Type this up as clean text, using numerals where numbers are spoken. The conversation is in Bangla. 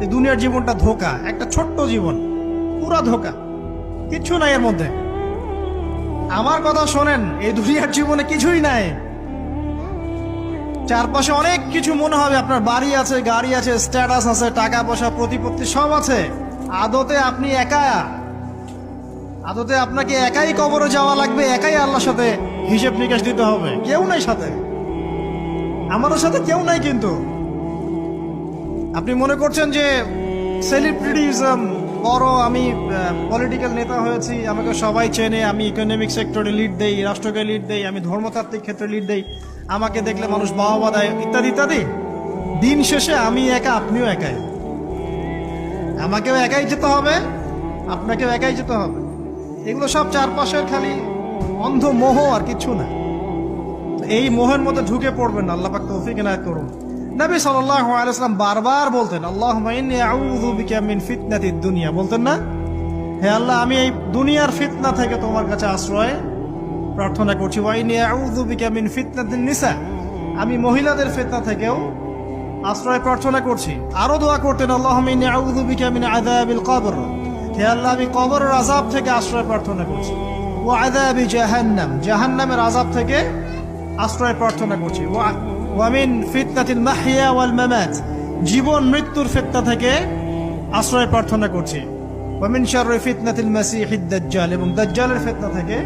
এই দুনিয়ার জীবনটা ধোঁকা, একটা ছোট্ট জীবন, পুরা ধোঁকা, কিচ্ছু নাই এর মধ্যে। আমার কথা শোনেন, এই দুনিয়ার জীবনে কিছুই নাই। চারপাশে অনেক কিছু মনে হবে, আপনার বাড়ি আছে, গাড়ি আছে, স্ট্যাটাস আছে, টাকা পয়সা, প্রতিপত্তি সব আছে। আদতে আপনি একা, আদতে আপনাকে একাই কবরে যাওয়া লাগবে, একাই আল্লাহর সাথে হিসেব নিকাশ দিতে হবে। কেউ নাই সাথে, আমাদের সাথে কেউ নাই। কিন্তু আপনি মনে করছেন যে সেলিব্রিটিজম, বড় আমি পলিটিক্যাল নেতা হয়েছি, আমাকে সবাই চেনে, আমি ইকোনমিক সেক্টরে লিড দেই, রাষ্ট্রকে লিড দেই, আমি ধর্মতাত্ত্বিক ক্ষেত্রে লিড দেই, আমাকে দেখলে মানুষ বাহবা দেয়, ইত্যাদি ইত্যাদি। দিন শেষে আমি একা, আপনিও একাই। আমাকেও একাই যেতে হবে, আপনাকেও একাই যেতে হবে। এগুলো সব চারপাশের খালি অন্ধ মোহ, আর কিছু না। এই মোহের মধ্যে ঢুকে পড়বেন না, আল্লাহ পাক তৌফিক এনায়েত করুন। নবী সাল্লাল্লাহু আলাইহি ওয়াসাল্লাম বারবার বলতেন, আল্লাহুম্মা ইন্নী আউযু বিকা মিন ফিতনাতিদ দুনিয়া, বলতেন না? হে আল্লাহ, আমি এই দুনিয়ার ফিতনা থেকে তোমার কাছে আশ্রয় প্রার্থনা করছি। ওয়া ইন্নী আউযু বিকা মিন ফিতনাতিন নিসা, আমি মহিলাদের ফিতনা থেকেও আশ্রয় প্রার্থনা করছি। আরো দোয়া করতেন, আল্লাহুম্মা ইন্নী আউযু বিকা মিন আযাবিল কবর, হে আল্লাহ, আমি কবরের আযাব থেকে আশ্রয় প্রার্থনা করছি। ওয়া আযাবি জাহান্নাম, জাহান্নামের আযাব থেকে আশ্রয় প্রার্থনা করছি। ওয়া মিন ফিতনাতিল মাহইয়া ওয়াল মামাত, জীবন মৃত্যুর ফিতনা থেকে আশ্রয় প্রার্থনা করছি। ওয়া মিন শাররি ফিতনাতিল মাসিহিদ দাজ্জাল, এবং দাজ্জালের ফিতনা থেকে